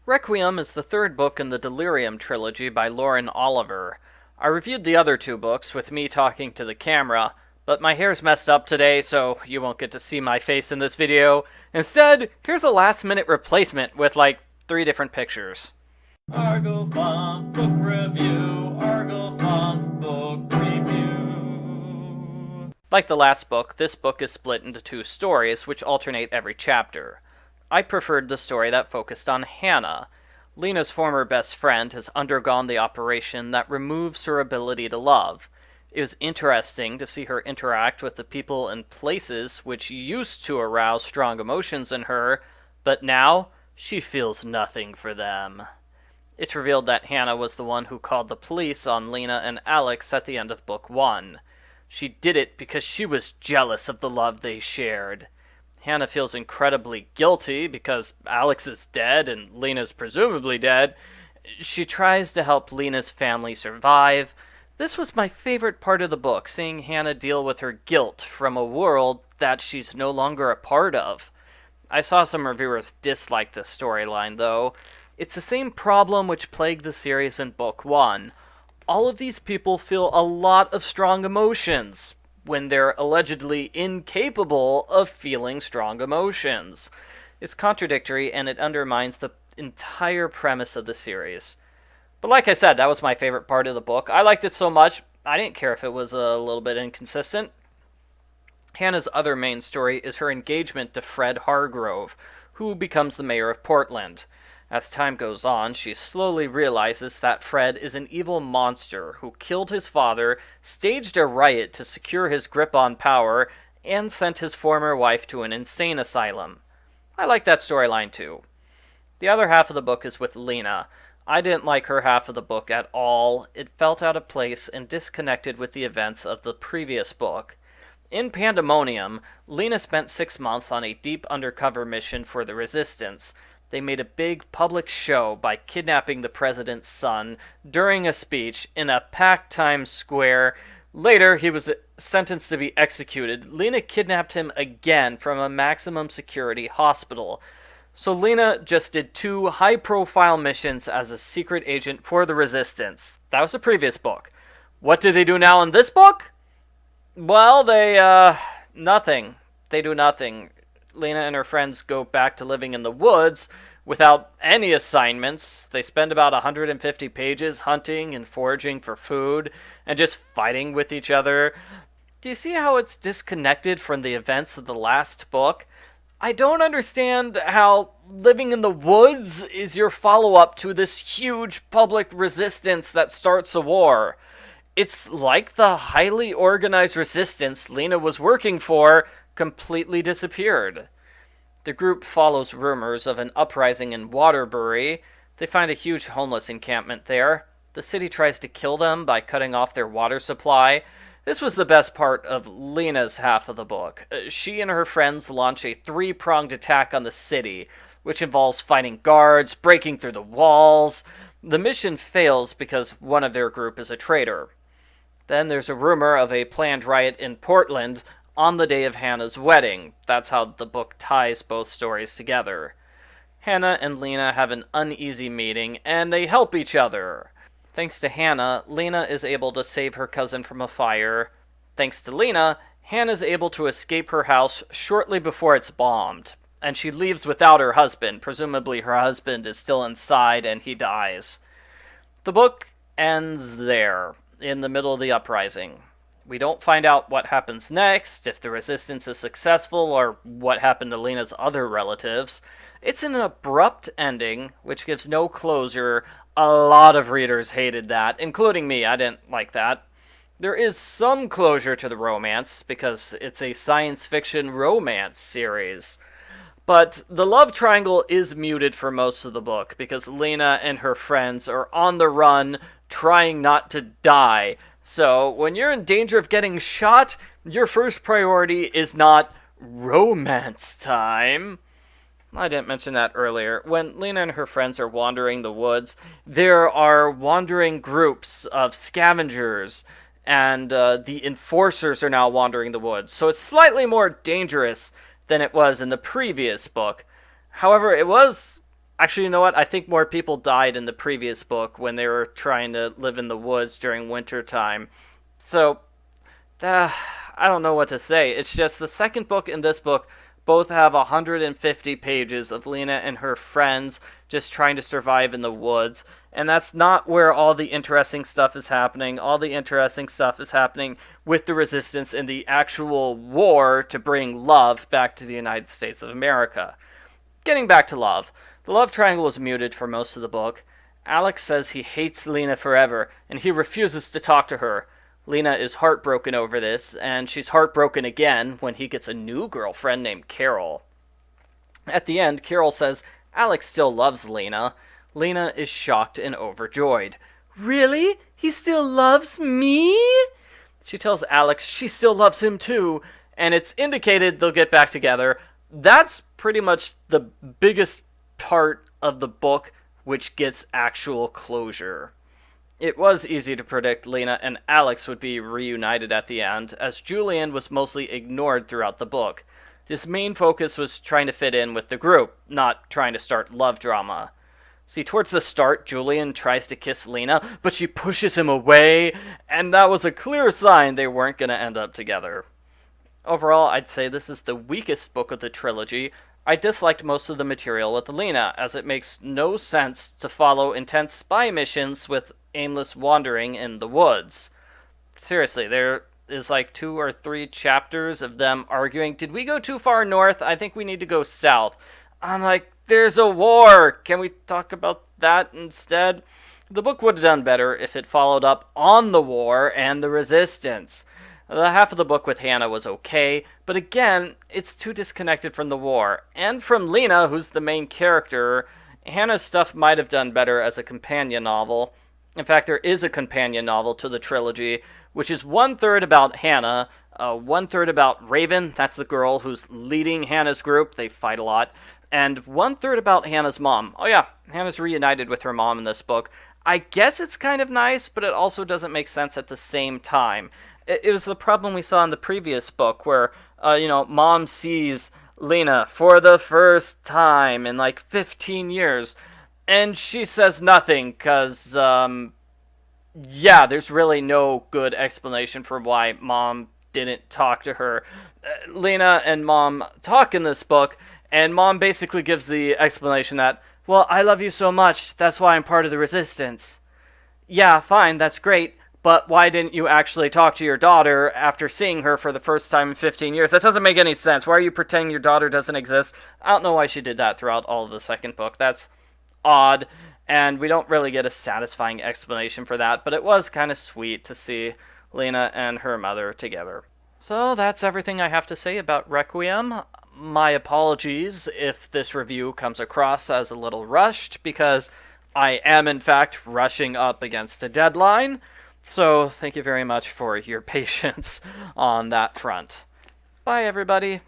Requiem is the third book in the Delirium trilogy by Lauren Oliver. I reviewed the other two books with me talking to the camera, but my hair's messed up today, so you won't get to see my face in this video. Instead, here's a last-minute replacement with like 3 different pictures. Argo Funk Book Review, Argo Funk Book Review. Like the last book, this book is split into 2 stories, which alternate every chapter. I preferred the story that focused on Hana. Lena's former best friend has undergone the operation that removes her ability to love. It was interesting to see her interact with the people and places which used to arouse strong emotions in her, but now she feels nothing for them. It's revealed that Hana was the one who called the police on Lena and Alex at the end of Book 1. She did it because she was jealous of the love they shared. Hana feels incredibly guilty because Alex is dead and Lena's presumably dead. She tries to help Lena's family survive. This was my favorite part of the book, seeing Hana deal with her guilt from a world that she's no longer a part of. I saw some reviewers dislike this storyline, though. It's the same problem which plagued the series in Book 1. All of these people feel a lot of strong emotions when they're allegedly incapable of feeling strong emotions. It's contradictory, and it undermines the entire premise of the series. But like I said, that was my favorite part of the book. I liked it so much, I didn't care if it was a little bit inconsistent. Hannah's other main story is her engagement to Fred Hargrove, who becomes the mayor of Portland. As time goes on, she slowly realizes that Fred is an evil monster who killed his father, staged a riot to secure his grip on power, and sent his former wife to an insane asylum. I like that storyline too. The other half of the book is with Lena. I didn't like her half of the book at all. It felt out of place and disconnected with the events of the previous book. In Pandemonium, Lena spent 6 months on a deep undercover mission for the Resistance. They made a big public show by kidnapping the president's son during a speech in a packed Times Square. Later, he was sentenced to be executed. Lena kidnapped him again from a maximum security hospital. So Lena just did 2 high-profile missions as a secret agent for the Resistance. That was the previous book. What do they do now in this book? Well, nothing. They do nothing. Lena and her friends go back to living in the woods without any assignments. They spend about 150 pages hunting and foraging for food and just fighting with each other. Do you see how it's disconnected from the events of the last book? I don't understand how living in the woods is your follow-up to this huge public resistance that starts a war. It's like the highly organized resistance Lena was working for completely disappeared. The group follows rumors of an uprising in Waterbury. They find a huge homeless encampment there. The city tries to kill them by cutting off their water supply. This was the best part of Lena's half of the book. She and her friends launch a 3-pronged attack on the city, which involves fighting guards, breaking through the walls. The mission fails because one of their group is a traitor. Then there's a rumor of a planned riot in Portland on the day of Hannah's wedding. That's how the book ties both stories together. Hana and Lena have an uneasy meeting, and they help each other. Thanks to Hana, Lena is able to save her cousin from a fire. Thanks to Lena, Hana is able to escape her house shortly before it's bombed, and she leaves without her husband. Presumably her husband is still inside and he dies. The book ends there, in the middle of the uprising. We don't find out what happens next, if the resistance is successful, or what happened to Lena's other relatives. It's an abrupt ending, which gives no closure. A lot of readers hated that, including me. I didn't like that. There is some closure to the romance, because it's a science fiction romance series. But the love triangle is muted for most of the book, because Lena and her friends are on the run, trying not to die. So, when you're in danger of getting shot, your first priority is not romance time. I didn't mention that earlier. When Lena and her friends are wandering the woods, there are wandering groups of scavengers, and the enforcers are now wandering the woods. So it's slightly more dangerous than it was in the previous book. However, it was Actually, you know what? I think more people died in the previous book when they were trying to live in the woods during winter time. So, uh, I don't know what to say. It's just the second book and this book both have 150 pages of Lena and her friends just trying to survive in the woods. And that's not where all the interesting stuff is happening. All the interesting stuff is happening with the resistance in the actual war to bring love back to the United States of America. Getting back to love. The love triangle is muted for most of the book. Alex says he hates Lena forever, and he refuses to talk to her. Lena is heartbroken over this, and she's heartbroken again when he gets a new girlfriend named Carol. At the end, Carol says Alex still loves Lena. Lena is shocked and overjoyed. Really? He still loves me? She tells Alex she still loves him too, and it's indicated they'll get back together. That's pretty much the biggest part of the book which gets actual closure. It was easy to predict Lena and Alex would be reunited at the end, as Julian was mostly ignored throughout the book. His main focus was trying to fit in with the group, not trying to start love drama. See, towards the start, Julian tries to kiss Lena, but she pushes him away, and that was a clear sign they weren't going to end up together. Overall, I'd say this is the weakest book of the trilogy. I disliked most of the material with Lena, as it makes no sense to follow intense spy missions with aimless wandering in the woods. Seriously, there is like 2 or 3 chapters of them arguing, did we go too far north? I think we need to go south. I'm like, there's a war! Can we talk about that instead? The book would have done better if it followed up on the war and the resistance. The half of the book with Hana was okay, but again, it's too disconnected from the war. And from Lena, who's the main character. Hana's stuff might have done better as a companion novel. In fact, there is a companion novel to the trilogy, which is 1/3 about Hana, 1/3 about Raven, that's the girl who's leading Hana's group, they fight a lot, and 1/3 about Hana's mom. Oh yeah, Hana's reunited with her mom in this book. I guess it's kind of nice, but it also doesn't make sense at the same time. It was the problem we saw in the previous book, where, Mom sees Lena for the first time in like 15 years, and she says nothing, because, there's really no good explanation for why Mom didn't talk to her. Lena and Mom talk in this book, and Mom basically gives the explanation that, well, I love you so much, that's why I'm part of the resistance. Yeah, fine, that's great. But why didn't you actually talk to your daughter after seeing her for the first time in 15 years? That doesn't make any sense. Why are you pretending your daughter doesn't exist? I don't know why she did that throughout all of the second book. That's odd, and we don't really get a satisfying explanation for that, but it was kind of sweet to see Lena and her mother together. So that's everything I have to say about Requiem. My apologies if this review comes across as a little rushed, because I am in fact rushing up against a deadline. So, thank you very much for your patience on that front. Bye, everybody.